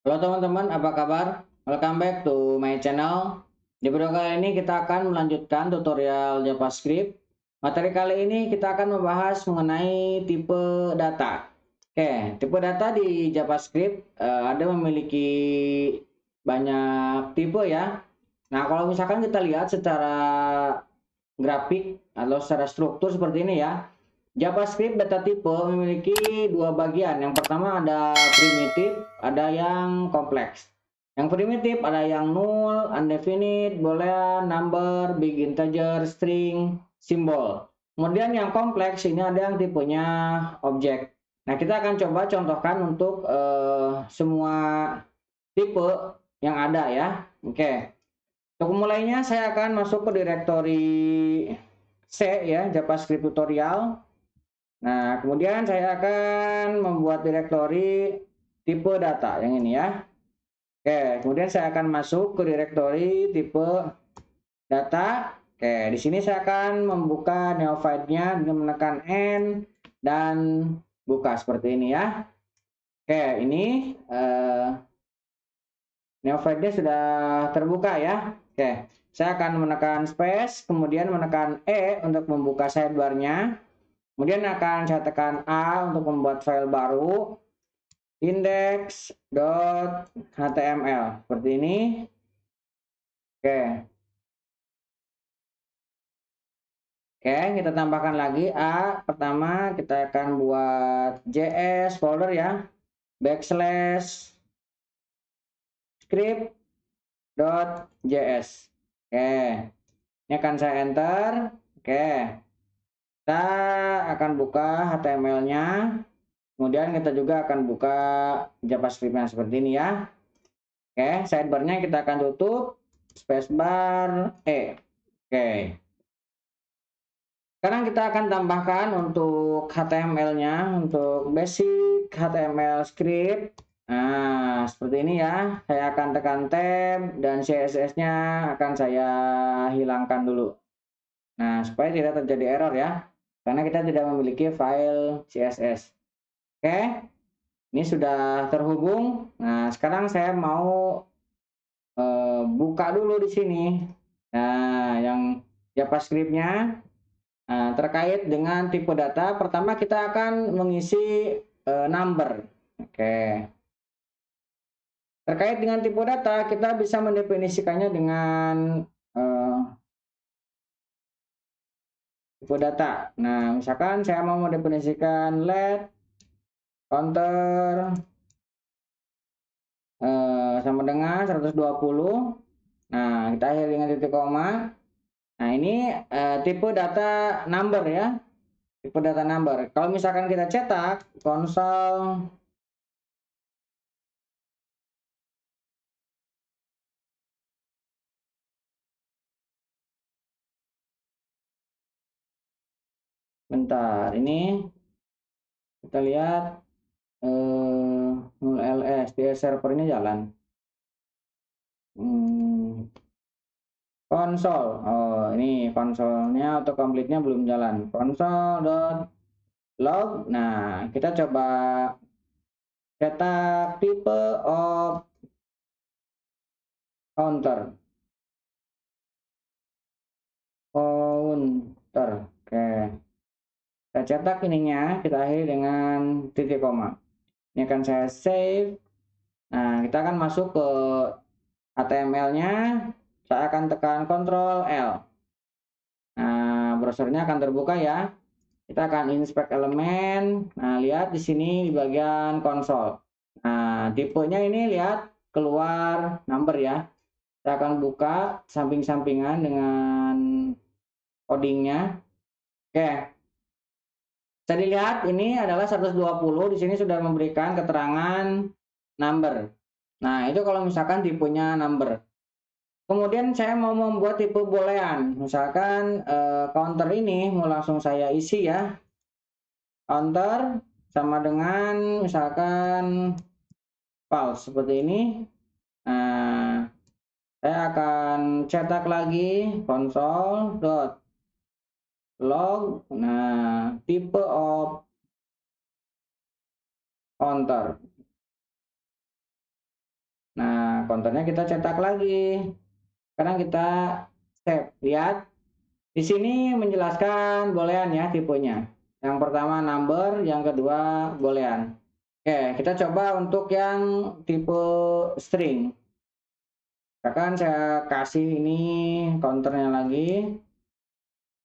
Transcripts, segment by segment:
Halo teman-teman, apa kabar? Welcome back to my channel. Di video kali ini kita akan melanjutkan tutorial JavaScript. Materi kali ini kita akan membahas mengenai tipe data. Oke, tipe data di JavaScript ada memiliki banyak tipe ya. Nah, kalau misalkan kita lihat secara grafik atau secara struktur seperti ini ya. JavaScript data tipe memiliki dua bagian. Yang pertama ada primitif, ada yang kompleks. Yang primitif ada yang null, undefinite, boolean, number, big integer, string, simbol. Kemudian yang kompleks ini ada yang tipenya objek. Nah, kita akan coba contohkan untuk semua tipe yang ada ya. Oke. Untuk mulainya saya akan masuk ke direktori C ya, JavaScript tutorial. Nah, kemudian saya akan membuat direktori tipe data yang ini ya. Oke, kemudian saya akan masuk ke direktori tipe data. Oke, di sini saya akan membuka neophyte-nya dengan menekan N dan buka seperti ini ya. Oke, ini neophyte-nya sudah terbuka ya. Oke, saya akan menekan space, kemudian menekan E untuk membuka sidebar-nya. Kemudian akan saya tekan A untuk membuat file baru index.html seperti ini. Oke. Oke, kita tambahkan lagi A. Pertama kita akan buat JS folder ya. Backslash script.js. Oke. Ini akan saya enter. Oke. Kita akan buka HTML-nya. Kemudian kita juga akan buka JavaScript-nya seperti ini ya. Oke, sidebar-nya kita akan tutup. Spacebar E. Oke. Sekarang kita akan tambahkan untuk HTML-nya, untuk basic HTML script. Nah, seperti ini ya. Saya akan tekan tab dan CSS-nya akan saya hilangkan dulu. Nah, supaya tidak terjadi error ya. Karena kita tidak memiliki file CSS. Oke, ini sudah terhubung. Nah, sekarang saya mau buka dulu di sini. Nah, yang JavaScript-nya terkait dengan tipe data, pertama kita akan mengisi number. Oke. Terkait dengan tipe data, kita bisa mendefinisikannya dengan eh, tipe data. Nah, misalkan saya mau mendefinisikan let counter sama dengan 120. Nah, kita akhiri dengan titik koma. Nah, ini tipe data number ya. Tipe data number. Kalau misalkan kita cetak konsol bentar, ini kita lihat ls dia servernya jalan. Konsol. Oh, ini konsolnya autocomplete-nya belum jalan. Console.log. Nah, kita coba cetak tipe of counter. Counter. Oke. Kita cetak ininya, kita akhiri dengan titik koma. Ini akan saya save. Nah, kita akan masuk ke HTML-nya. Saya akan tekan Ctrl L. Nah, browsernya akan terbuka ya. Kita akan inspect elemen. Nah, lihat di sini di bagian konsol. Nah, tipenya ini lihat keluar number ya. Kita akan buka samping-sampingan dengan codingnya. Oke. Bisa dilihat ini adalah 120. Di sini sudah memberikan keterangan number. Nah, itu kalau misalkan tipenya number. Kemudian saya mau membuat tipe boolean. Misalkan counter ini mau langsung saya isi ya. Counter sama dengan misalkan false seperti ini. Nah, saya akan cetak lagi console.log. Nah, tipe of counter. Nah, kontennya kita cetak lagi. Sekarang kita save. Lihat, di sini menjelaskan boolean ya tipenya. Yang pertama number, yang kedua boolean. Oke, kita coba untuk yang tipe string. Misalkan saya kasih ini counternya lagi.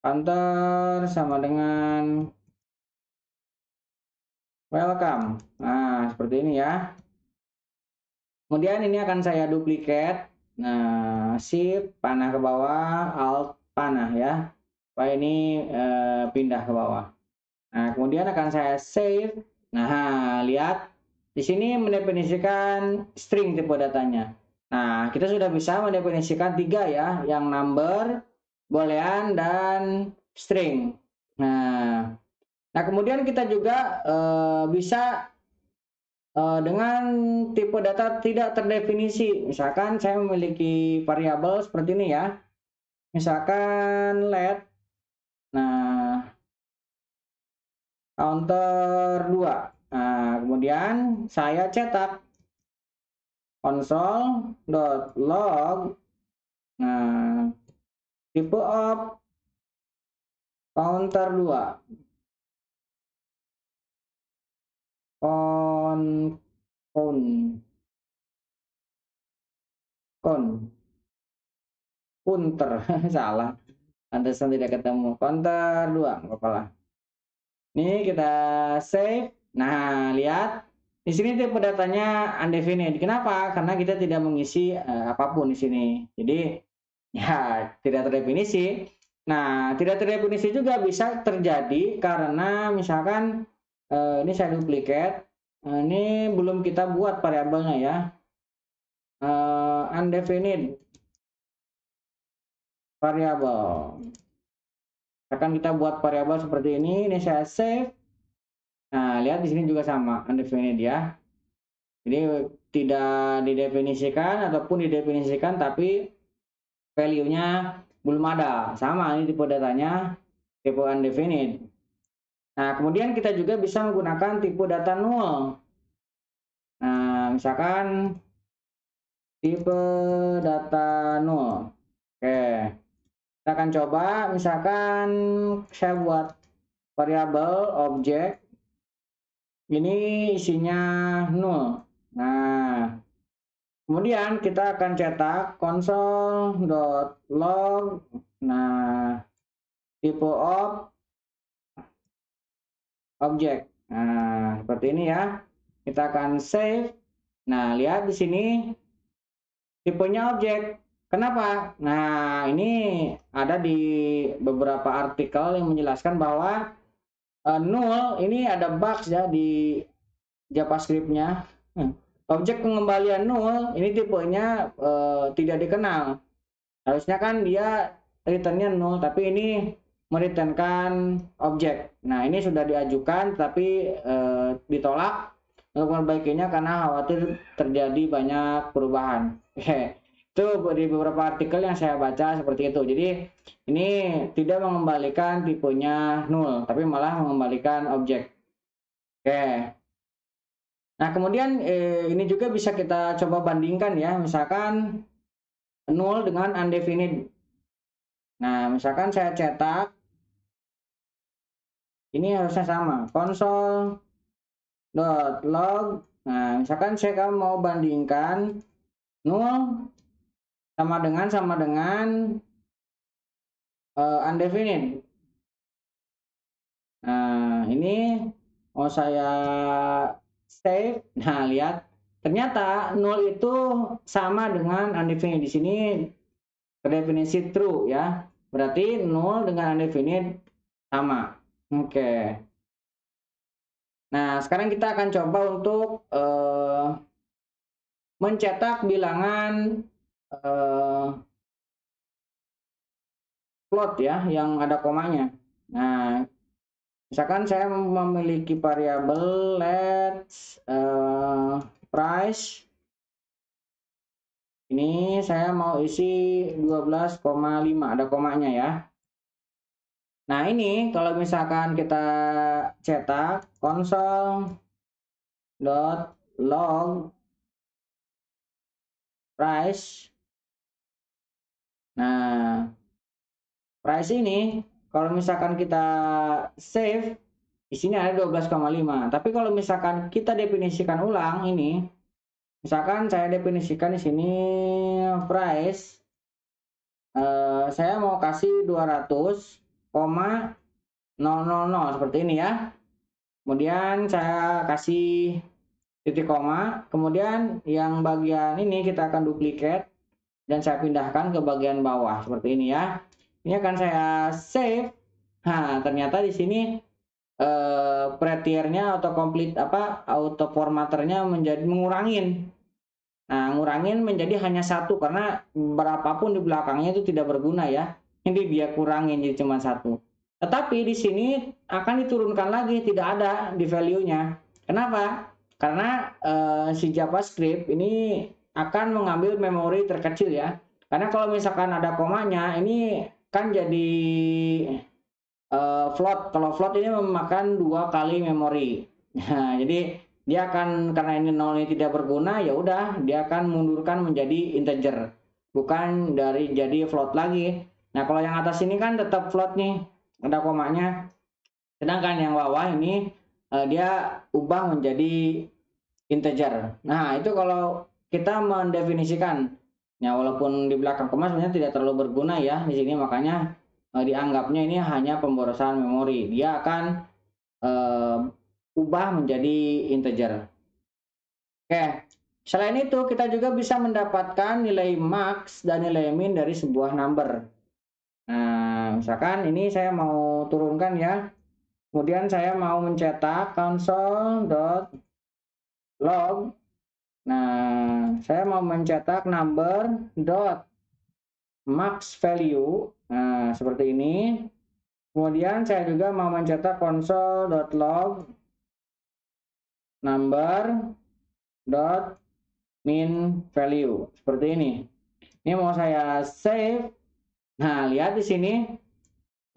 Counter sama dengan welcome. Nah, seperti ini ya. Kemudian ini akan saya duplicate. Nah, shift panah ke bawah, alt panah ya. Supaya ini pindah ke bawah. Nah, kemudian akan saya save. Nah, lihat di sini mendefinisikan string tipe datanya. Nah, kita sudah bisa mendefinisikan 3 ya, yang number, boolean, dan string. Nah, kemudian kita juga bisa dengan tipe data tidak terdefinisi. Misalkan saya memiliki variabel seperti ini ya. Misalkan let, nah counter 2. Nah, kemudian saya cetak console.log. Nah, tipe of counter 2. Con counter salah, pantesan tidak ketemu. Counter 2, nggak apa-apa lah. Ini kita save. Nah, lihat di sini tipe datanya undefined. Kenapa? Karena kita tidak mengisi apapun di sini. Jadi ya tidak terdefinisi. Nah, tidak terdefinisi juga bisa terjadi karena misalkan ini saya duplicate. Ini belum kita buat variabelnya ya. Undefined variabel. Akan kita buat variabel seperti ini saya save. Nah, lihat di sini juga sama, undefined ya. Jadi tidak didefinisikan ataupun didefinisikan tapi value-nya belum ada. Sama, ini tipe datanya tipe undefined. Nah, kemudian kita juga bisa menggunakan tipe data null. Nah, misalkan tipe data null. Oke. Kita akan coba, misalkan saya buat variabel objek ini isinya 0. Nah, kemudian kita akan cetak console.log. Nah, tipe of objek. Nah, seperti ini ya. Kita akan save. Nah, lihat di sini tipenya objek. Kenapa? Nah, ini ada di beberapa artikel yang menjelaskan bahwa null ini ada bugs ya di JavaScript-nya. Objek pengembalian null ini tipenya tidak dikenal. Harusnya kan dia returnnya null, tapi ini mereturnkan objek. Nah, ini sudah diajukan tapi ditolak untuk memperbaikinya karena khawatir terjadi banyak perubahan. Itu di beberapa artikel yang saya baca seperti itu. Jadi ini tidak mengembalikan tipenya null, tapi malah mengembalikan objek. Oke. Nah, kemudian ini juga bisa kita coba bandingkan ya, misalkan null dengan undefined. Nah, misalkan saya cetak, ini harusnya sama, console.log. Nah, misalkan saya mau bandingkan null sama dengan undefined. Nah, ini mau saya save. Nah, lihat ternyata null itu sama dengan undefined. Di sini terdefinisi true ya. Berarti null dengan undefined sama. Oke. Nah, sekarang kita akan coba untuk mencetak bilangan float ya yang ada komanya. Nah, misalkan saya memiliki variabel let's price. Ini saya mau isi 12,5, ada komanya ya. Nah, ini kalau misalkan kita cetak console.log. price. Nah, price ini kalau misalkan kita save, di sini ada 12,5. Tapi kalau misalkan kita definisikan ulang ini, misalkan saya definisikan di sini price, saya mau kasih 200,000 seperti ini ya. Kemudian saya kasih titik koma, kemudian yang bagian ini kita akan duplikat dan saya pindahkan ke bagian bawah seperti ini ya. Ini akan saya save. Nah, ternyata di sini pretiernya auto complete auto formatternya menjadi mengurangin. Nah, ngurangin menjadi hanya satu karena berapapun di belakangnya itu tidak berguna ya. Ini dia kurangin jadi cuma satu. Tetapi di sini akan diturunkan lagi, tidak ada di value-nya. Kenapa? Karena si JavaScript ini akan mengambil memori terkecil ya. Karena kalau misalkan ada komanya, ini kan jadi float. Kalau float ini memakan 2 kali memori. Nah, jadi dia akan, karena ini nol ini tidak berguna, ya udah dia akan mundurkan menjadi integer, bukan dari jadi float lagi. Nah, kalau yang atas ini kan tetap float nih, ada komanya. Sedangkan yang bawah ini dia ubah menjadi integer. Nah, itu kalau kita mendefinisikan. Ya, walaupun di belakang koma sebenarnya tidak terlalu berguna ya di sini, makanya dianggapnya ini hanya pemborosan memori. Dia akan ubah menjadi integer. Oke, selain itu kita juga bisa mendapatkan nilai max dan nilai min dari sebuah number. Nah, misalkan ini saya mau turunkan ya. Kemudian saya mau mencetak console.log. Nah, saya mau mencetak number dot max value. Nah, seperti ini. Kemudian saya juga mau mencetak console.log number dot min value seperti ini. Ini mau saya save. Nah, lihat di sini.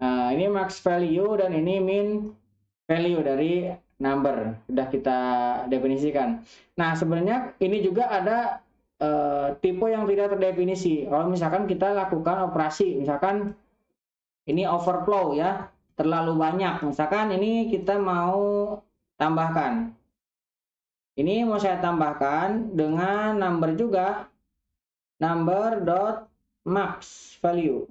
Nah, ini max value dan ini min value dari number sudah kita definisikan. Nah, sebenarnya ini juga ada tipe yang tidak terdefinisi. Kalau misalkan kita lakukan operasi, misalkan ini overflow ya, terlalu banyak. Misalkan ini kita mau tambahkan. Ini mau saya tambahkan dengan number juga, number dot max value.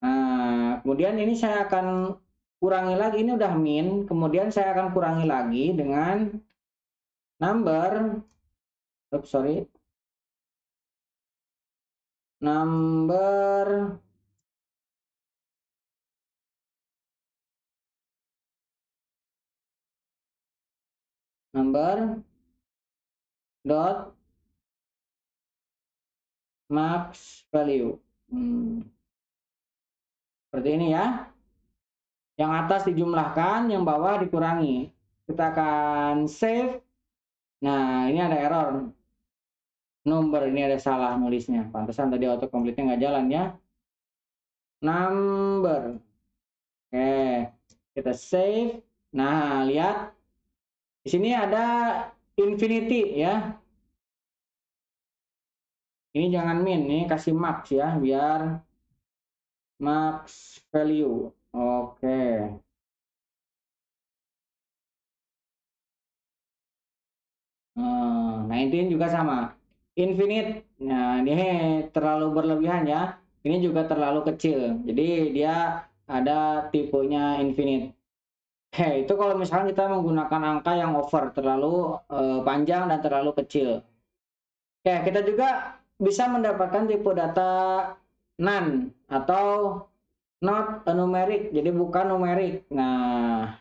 Nah, kemudian ini saya akan kurangi lagi, ini udah min, kemudian saya akan kurangi lagi dengan number, number dot max value. Seperti ini ya. Yang atas dijumlahkan, yang bawah dikurangi. Kita akan save. Nah, ini ada error. Number, ini ada salah nulisnya. Pantesan tadi autocomplete-nya nggak jalan ya. Number. Oke, kita save. Nah, lihat. Di sini ada infinity ya. Ini jangan min, ini kasih max ya, biar max value. Oke. Nah, ini juga sama. Infinite. Nah, ini terlalu berlebihan ya. Ini juga terlalu kecil. Jadi dia ada tipenya infinite. Itu kalau misalkan kita menggunakan angka yang over, terlalu panjang dan terlalu kecil. Kita juga bisa mendapatkan tipe data none atau not a numeric, jadi bukan numerik. Nah,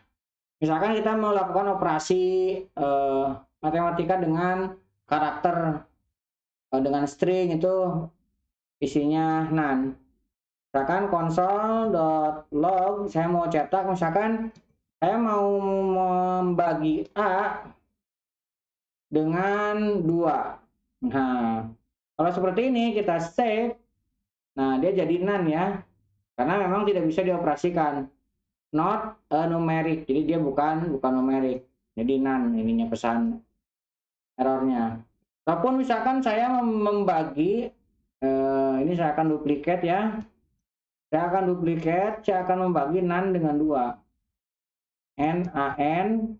misalkan kita melakukan operasi matematika dengan karakter dengan string itu isinya none. Misalkan console.log saya mau cetak, misalkan saya mau membagi A dengan 2. Nah, kalau seperti ini kita save. Nah, dia jadi none ya. Karena memang tidak bisa dioperasikan. Not a numeric. Jadi dia bukan numeric. Jadi none ininya pesan errornya. Ataupun misalkan saya membagi, ini saya akan duplikat ya. Saya akan membagi NaN dengan 2. NaN.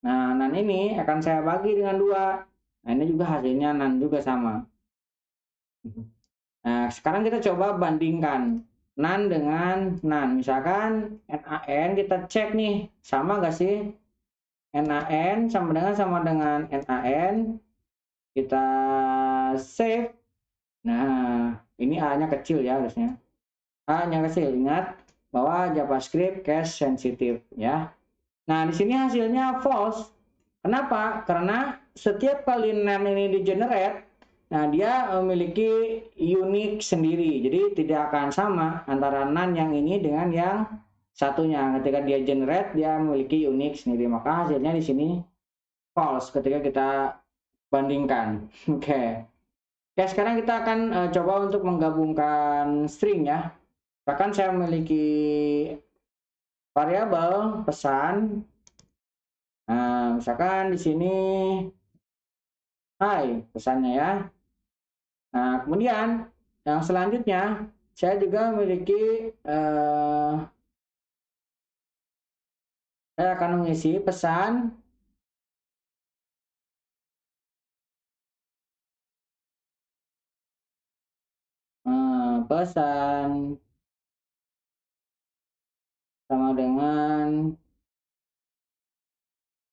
Nah, NaN ini akan saya bagi dengan 2. Nah, ini juga hasilnya NaN juga sama. Nah, sekarang kita coba bandingkan NaN dengan NaN. Misalkan NaN kita cek nih, sama nggak sih? NaN sama dengan NaN. Kita save. Nah, ini A-nya kecil ya harusnya. A-nya kecil, ingat bahwa JavaScript cache sensitive ya. Nah, di sini hasilnya false. Kenapa? Karena setiap kali NaN ini di-generate, nah dia memiliki unique sendiri. Jadi tidak akan sama antara NaN yang ini dengan yang satunya. Ketika dia generate, dia memiliki unique sendiri. Maka hasilnya di sini false ketika kita bandingkan. Oke. Oke, sekarang kita akan coba untuk menggabungkan string ya. Bahkan saya memiliki variabel pesan. Nah, misalkan di sini hai pesannya ya. Nah, kemudian yang selanjutnya saya juga memiliki saya akan mengisi pesan pesan sama dengan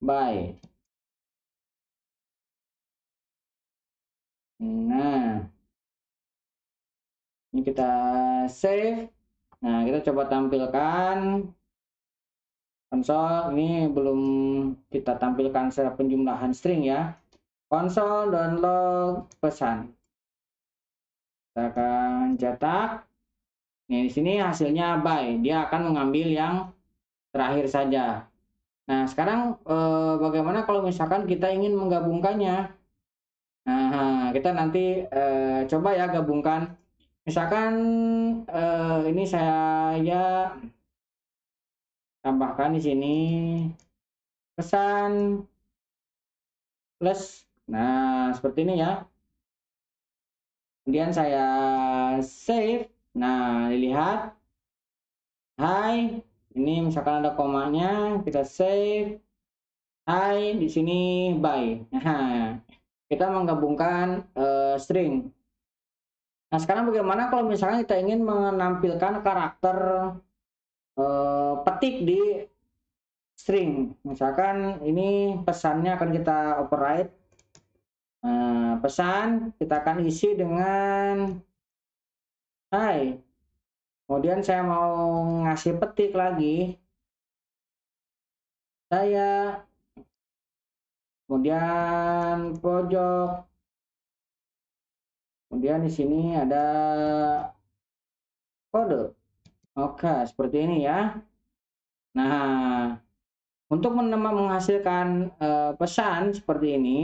by. Nah, ini kita save. Nah, kita coba tampilkan konsol. Ini belum kita tampilkan secara penjumlahan string ya. Console.log pesan. Kita akan cetak. Nih, di sini hasilnya by. Dia akan mengambil yang terakhir saja. Nah, sekarang bagaimana kalau misalkan kita ingin menggabungkannya? Nah, kita nanti coba ya gabungkan. Misalkan ini saya tambahkan di sini pesan plus. Nah, seperti ini ya. Kemudian saya save. Nah, dilihat. Hai, ini misalkan ada komanya, kita save. Hai, di sini by. Nah, kita menggabungkan string. Nah, sekarang bagaimana kalau misalkan kita ingin menampilkan karakter petik di string. Misalkan ini pesannya akan kita override. Pesan kita akan isi dengan hai. Kemudian saya mau ngasih petik lagi. Saya kemudian pojok. Kemudian di sini ada kode. Oke, seperti ini ya. Nah, untuk menghasilkan pesan seperti ini,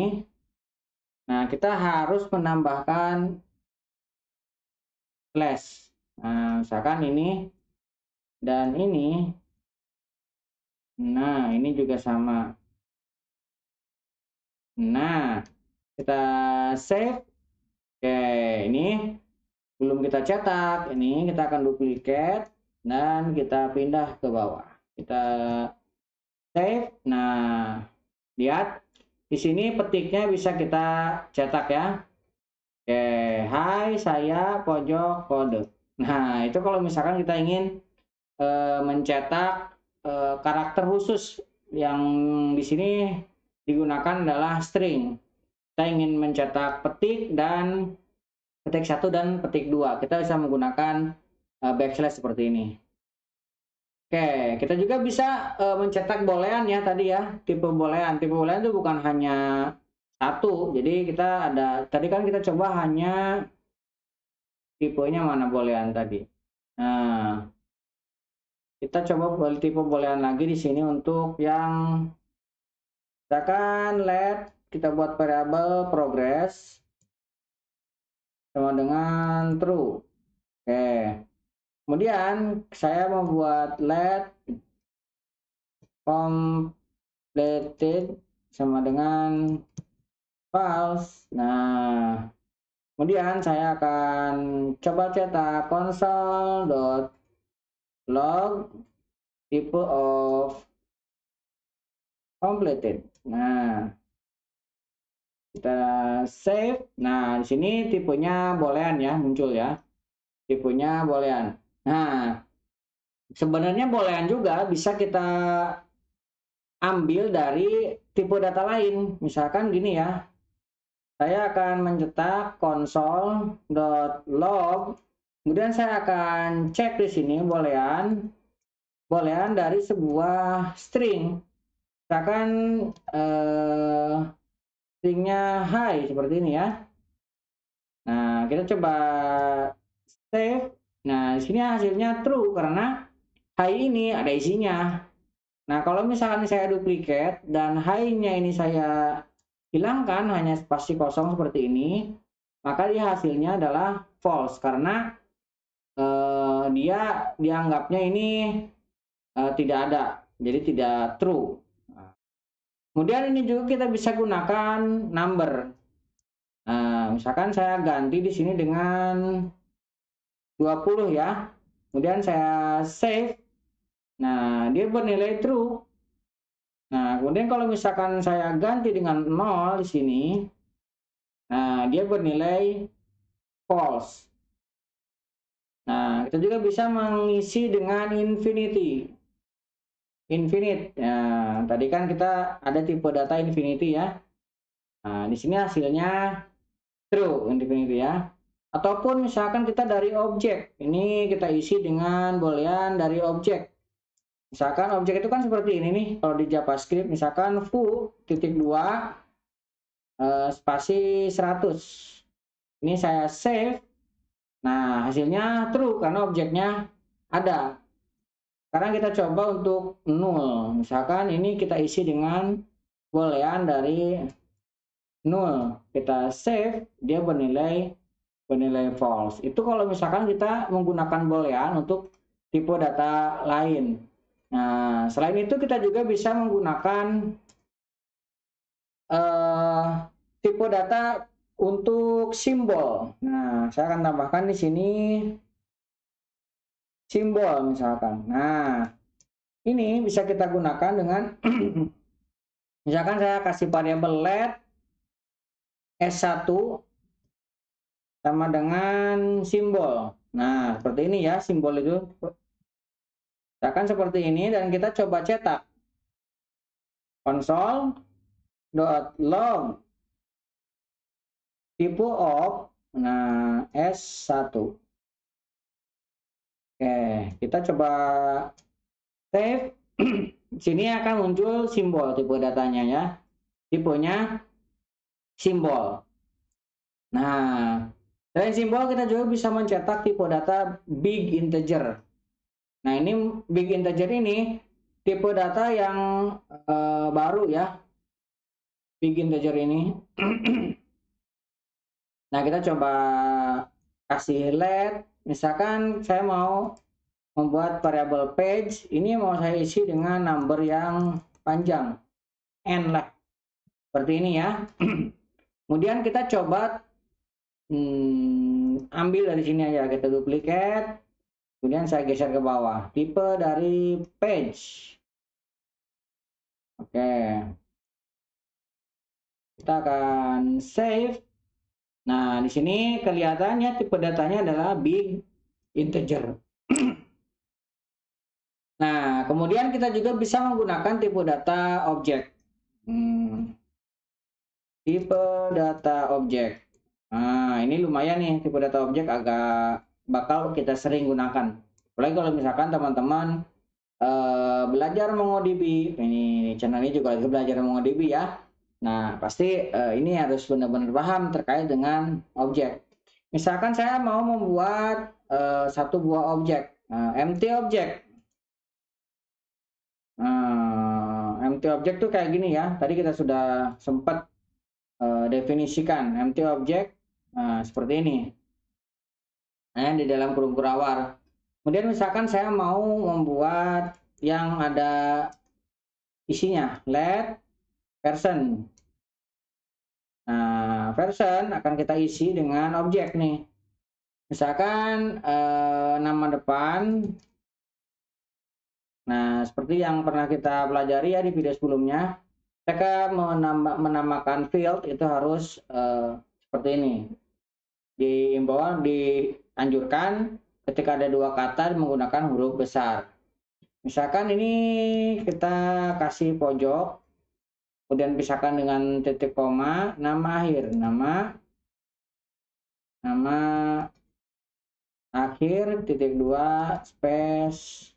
nah kita harus menambahkan slash. Nah, misalkan ini dan ini. Nah, ini juga sama. Nah, kita save. Oke, ini belum kita cetak. Ini kita akan duplikat dan kita pindah ke bawah. Kita save. Nah, lihat di sini petiknya bisa kita cetak ya. Oke, hai saya pojok kode. Nah, itu kalau misalkan kita ingin mencetak karakter khusus yang di sini digunakan adalah string. Kita ingin mencetak petik dan petik 1 dan petik 2. Kita bisa menggunakan backslash seperti ini. Oke, kita juga bisa mencetak boolean ya tadi ya, tipe boolean. Tipe boolean itu bukan hanya satu. Jadi kita ada, tadi kan kita coba hanya tipenya mana boolean tadi. Nah, kita coba tipe boolean lagi di sini untuk yang misalkan let kita buat variabel progress sama dengan true. Oke. Kemudian saya membuat let completed sama dengan false. Nah, kemudian saya akan coba cetak console.log type of completed. Nah, kita save. Nah, di sini tipenya boolean ya, muncul ya. Tipenya boolean. Nah, sebenarnya boolean juga bisa kita ambil dari tipe data lain. Misalkan gini ya. Saya akan mencetak console.log. Kemudian saya akan cek di sini boolean dari sebuah string. Misalkan stringnya hi seperti ini ya. Nah, kita coba save. Nah, di sini hasilnya true karena hi ini ada isinya. Nah, kalau misalkan saya duplikat dan hi-nya ini saya hilangkan hanya spasi kosong seperti ini, maka dia hasilnya adalah false karena dia dianggapnya ini tidak ada, jadi tidak true. Nah, kemudian ini juga kita bisa gunakan number. Nah, misalkan saya ganti di sini dengan 20 ya. Kemudian saya save. Nah, dia bernilai true. Nah, kemudian kalau misalkan saya ganti dengan 0 di sini, nah dia bernilai false. Nah, kita juga bisa mengisi dengan infinity. Infinite. Nah, tadi kan kita ada tipe data infinity ya. Nah, di sini hasilnya true infinity ya. Ataupun misalkan kita dari objek. Ini kita isi dengan boolean dari objek. Misalkan objek itu kan seperti ini nih. Kalau di JavaScript misalkan foo titik 2 spasi 100. Ini saya save. Nah, hasilnya true karena objeknya ada. Sekarang kita coba untuk null. Misalkan ini kita isi dengan boolean dari null. Kita save, dia bernilai false. Itu kalau misalkan kita menggunakan boolean untuk tipe data lain. Nah, selain itu kita juga bisa menggunakan tipe data untuk simbol. Nah, saya akan tambahkan di sini simbol misalkan. Nah, ini bisa kita gunakan dengan misalkan saya kasih variabel let S1 sama dengan simbol. Nah, seperti ini ya simbol itu. Misalkan seperti ini dan kita coba cetak console.log type of S1. Oke, kita coba save. Sini akan muncul simbol tipe datanya ya. Tipenya simbol. Nah, selain simbol kita juga bisa mencetak tipe data big integer. Nah, ini big integer ini tipe data yang baru ya. Big integer ini. Nah, kita coba kasih let. Misalkan saya mau membuat variabel page, ini mau saya isi dengan number yang panjang, n lah, seperti ini ya. Kemudian kita coba ambil dari sini aja, kita duplikat, kemudian saya geser ke bawah, tipe dari page. Oke, kita akan save. Nah, di sini kelihatannya tipe datanya adalah big integer. Nah, kemudian kita juga bisa menggunakan tipe data objek. Tipe data objek. Nah, ini lumayan nih, tipe data objek agak bakal kita sering gunakan. Apalagi kalau misalkan teman-teman belajar MongoDB. Ini channel ini juga lagi belajar MongoDB ya. Nah, pasti ini harus benar-benar paham terkait dengan objek. Misalkan saya mau membuat satu buah objek, empty object. Empty object tuh kayak gini ya. Tadi kita sudah sempat definisikan empty object seperti ini. Di dalam kurung kurawar. Kemudian misalkan saya mau membuat yang ada isinya let person. Nah, version akan kita isi dengan objek nih. Misalkan nama depan. Nah, seperti yang pernah kita pelajari ya di video sebelumnya, kita menamakan field itu harus seperti ini. Dianjurkan ketika ada dua kata menggunakan huruf besar. Misalkan ini kita kasih pojok, kemudian pisahkan dengan titik koma, nama akhir, nama akhir, titik 2, space,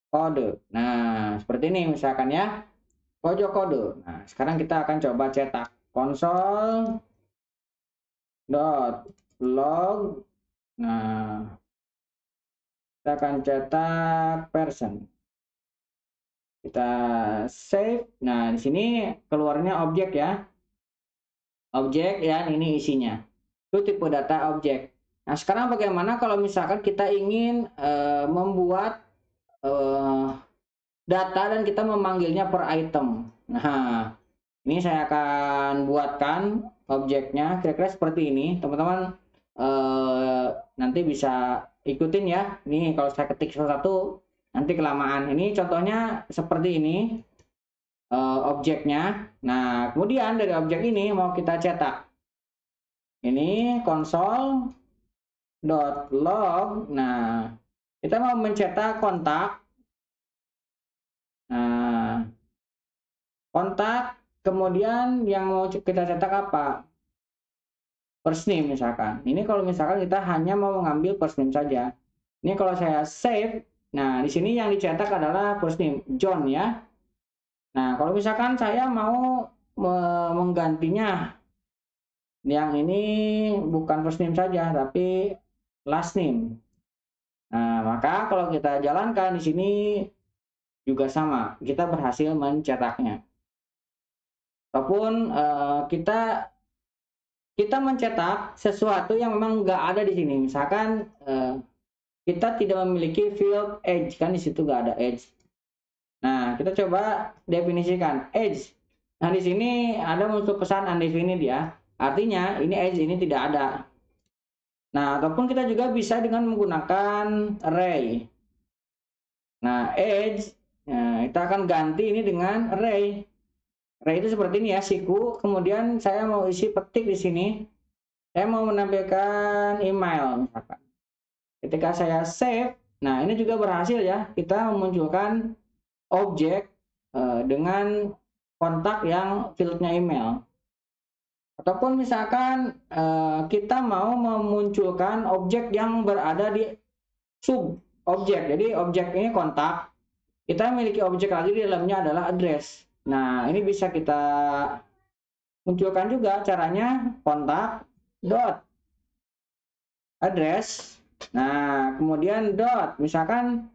kode. Nah, seperti ini misalkan ya, pojok kode. Nah, sekarang kita akan coba cetak console.log. Nah, kita akan cetak person. Kita save. Nah, di sini keluarnya objek ya. Objek ya, ini isinya. Itu tipe data objek. Nah, sekarang bagaimana kalau misalkan kita ingin membuat data dan kita memanggilnya per item. Nah, ini saya akan buatkan objeknya kira-kira seperti ini. Teman-teman nanti bisa ikutin ya. Ini kalau saya ketik satu-satu nanti kelamaan. Ini contohnya seperti ini objeknya. Nah, kemudian dari objek ini mau kita cetak. Ini console.log. Nah, kita mau mencetak kontak. Nah, kontak, kemudian yang mau kita cetak apa? First name misalkan. Ini kalau misalkan kita hanya mau mengambil first name saja. Ini kalau saya save, nah di sini yang dicetak adalah first name John ya. Nah, kalau misalkan saya mau menggantinya, yang ini bukan first name saja, tapi last name. Nah, maka kalau kita jalankan di sini juga sama, kita berhasil mencetaknya. Ataupun kita mencetak sesuatu yang memang nggak ada di sini. Misalkan kita tidak memiliki field age, kan di situ nggak ada age. Nah, kita coba definisikan age. Nah, di sini ada muncul pesan undefined ya. Artinya ini age ini tidak ada. Nah, ataupun kita juga bisa dengan menggunakan array. Nah, age, nah, kita akan ganti ini dengan array. Array itu seperti ini ya, siku. Kemudian saya mau isi petik di sini. Saya mau menampilkan email misalkan. Ketika saya save, nah ini juga berhasil ya. Kita memunculkan objek dengan kontak yang fieldnya email. Ataupun misalkan kita mau memunculkan objek yang berada di sub objek. Jadi objek ini kontak. Kita memiliki objek lagi di dalamnya adalah address. Nah, ini bisa kita munculkan juga caranya kontak dot address. Nah, kemudian dot misalkan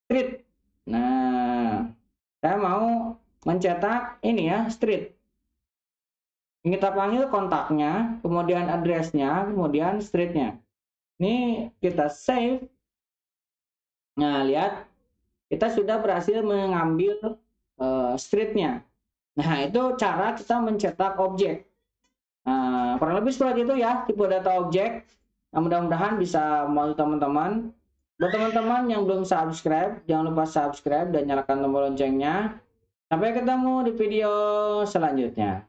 street. Nah, saya mau mencetak ini ya, street. Ini kita panggil kontaknya, kemudian addressnya, kemudian streetnya. Ini kita save. Nah, lihat, kita sudah berhasil mengambil streetnya. Nah, itu cara kita mencetak objek. Nah, kurang lebih seperti itu ya, tipe data objek. Nah, mudah-mudahan bisa membantu teman-teman. Buat teman-teman yang belum subscribe, jangan lupa subscribe dan nyalakan tombol loncengnya. Sampai ketemu di video selanjutnya.